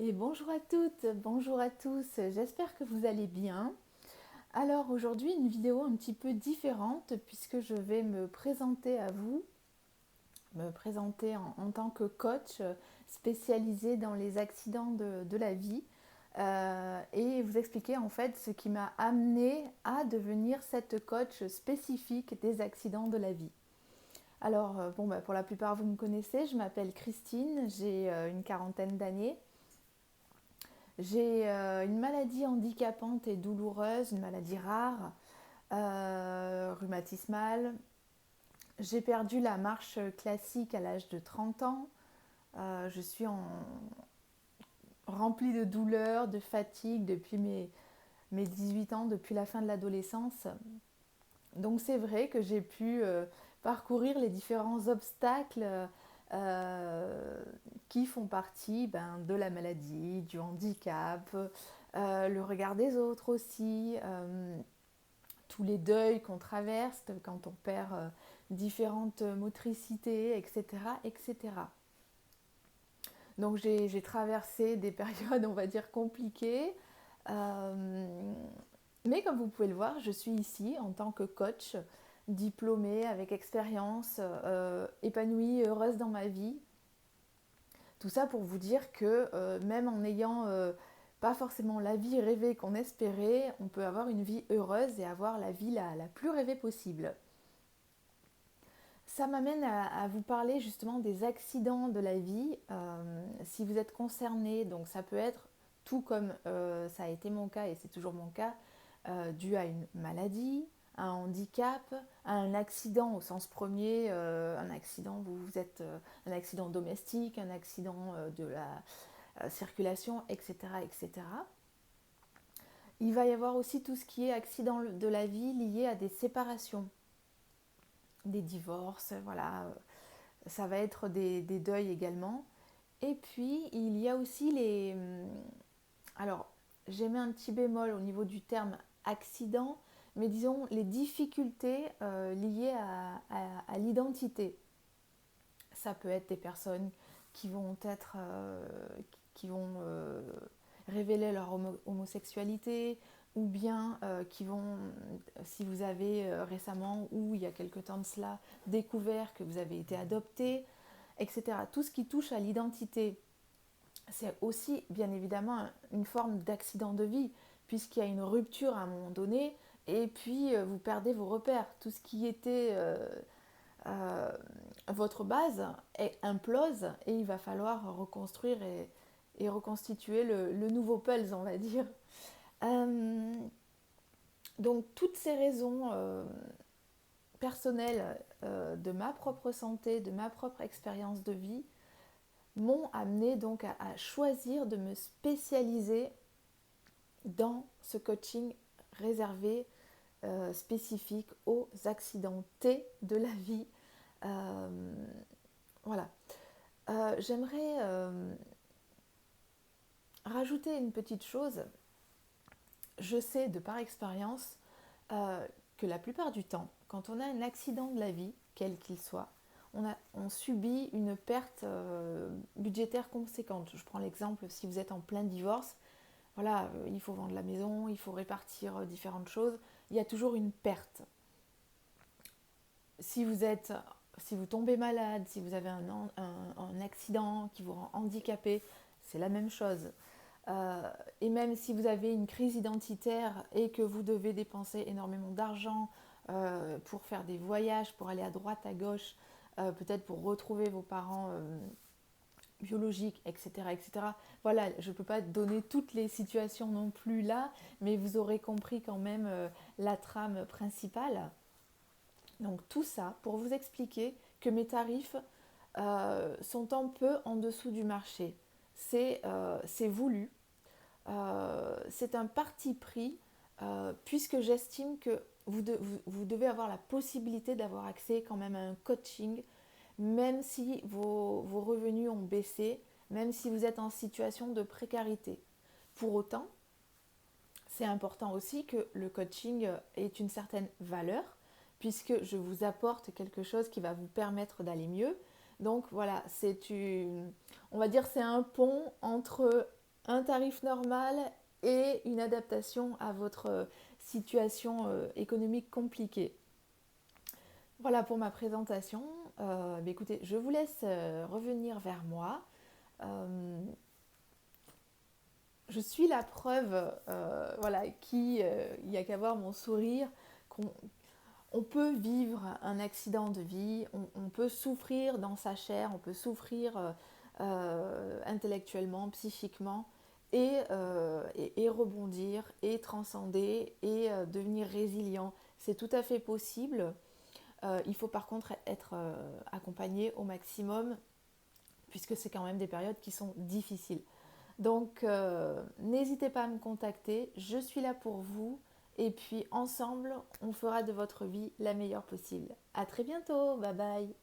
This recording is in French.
Et bonjour à toutes, bonjour à tous, j'espère que vous allez bien. Alors aujourd'hui une vidéo un petit peu différente puisque je vais me présenter à vous, me présenter en tant que coach spécialisé dans les accidents de la vie et vous expliquer en fait ce qui m'a amené à devenir cette coach spécifique des accidents de la vie. Alors pour la plupart vous me connaissez, je m'appelle Christine, j'ai une quarantaine d'années. J'ai une maladie handicapante et douloureuse, une maladie rare, rhumatismale. J'ai perdu la marche classique à l'âge de 30 ans. Je suis remplie de douleurs, de fatigue depuis mes 18 ans, depuis la fin de l'adolescence. Donc c'est vrai que j'ai pu parcourir les différents obstacles euh, qui font partie de la maladie, du handicap, le regard des autres aussi, tous les deuils qu'on traverse quand on perd différentes motricités, etc. etc. Donc j'ai traversé des périodes, on va dire, compliquées. Euh, mais comme vous pouvez le voir, je suis ici en tant que coach, diplômée, avec expérience, épanouie, heureuse dans ma vie. Tout ça pour vous dire que même en n'ayant pas forcément la vie rêvée qu'on espérait, on peut avoir une vie heureuse et avoir la vie la plus rêvée possible. Ça m'amène à vous parler justement des accidents de la vie. Si vous êtes concerné, donc ça peut être tout comme ça a été mon cas et c'est toujours mon cas, dû à une maladie, à un handicap, à un accident au sens premier, un accident, vous êtes un accident domestique, un accident de la circulation, etc., etc. Il va y avoir aussi tout ce qui est accident de la vie lié à des séparations, des divorces, voilà, ça va être des deuils également. Et puis, il y a aussi les... Alors, j'ai mis un petit bémol au niveau du terme accident, mais disons les difficultés liées à l'identité. Ça peut être des personnes qui vont être... qui vont révéler leur homosexualité, ou bien qui vont, si vous avez récemment ou il y a quelque temps de cela, découvert que vous avez été adopté, etc. Tout ce qui touche à l'identité, c'est aussi bien évidemment une forme d'accident de vie, puisqu'il y a une rupture à un moment donné, et puis vous perdez vos repères. Tout ce qui était euh, votre base implose, et il va falloir reconstruire et reconstituer le nouveau Pulse, on va dire. Euh, donc toutes ces raisons personnelles de ma propre santé, de ma propre expérience de vie, m'ont amené donc à choisir de me spécialiser dans ce coaching réservé, spécifique aux accidentés de la vie. Euh, voilà. J'aimerais rajouter une petite chose. Je sais de par expérience que la plupart du temps, quand on a un accident de la vie, quel qu'il soit, on subit une perte budgétaire conséquente. Je prends l'exemple, si vous êtes en plein divorce, voilà, il faut vendre la maison, il faut répartir différentes choses, il y a toujours une perte. Si vous êtes, si vous tombez malade, si vous avez un accident qui vous rend handicapé, c'est la même chose. Et même si vous avez une crise identitaire et que vous devez dépenser énormément d'argent pour faire des voyages, pour aller à droite, à gauche, peut-être pour retrouver vos parents biologiques, etc., etc. Voilà, je ne peux pas donner toutes les situations non plus là, mais vous aurez compris quand même la trame principale. Donc tout ça pour vous expliquer que mes tarifs sont un peu en dessous du marché. C'est voulu, c'est un parti pris, puisque j'estime que vous devez avoir la possibilité d'avoir accès quand même à un coaching, même si vos revenus ont baissé, même si vous êtes en situation de précarité. Pour autant, c'est important aussi que le coaching ait une certaine valeur, puisque je vous apporte quelque chose qui va vous permettre d'aller mieux. Donc voilà, on va dire c'est un pont entre un tarif normal et une adaptation à votre situation économique compliquée. Voilà pour ma présentation. Écoutez, je vous laisse revenir vers moi. Euh, je suis la preuve, voilà, il n'y a qu'à voir mon sourire, qu'on on peut vivre un accident de vie, on peut souffrir dans sa chair, on peut souffrir intellectuellement, psychiquement, et rebondir, et transcender, et devenir résilient. C'est tout à fait possible. Il faut par contre être accompagné au maximum, puisque c'est quand même des périodes qui sont difficiles. Donc, n'hésitez pas à me contacter, je suis là pour vous. Et puis, ensemble, on fera de votre vie la meilleure possible. À très bientôt, bye bye.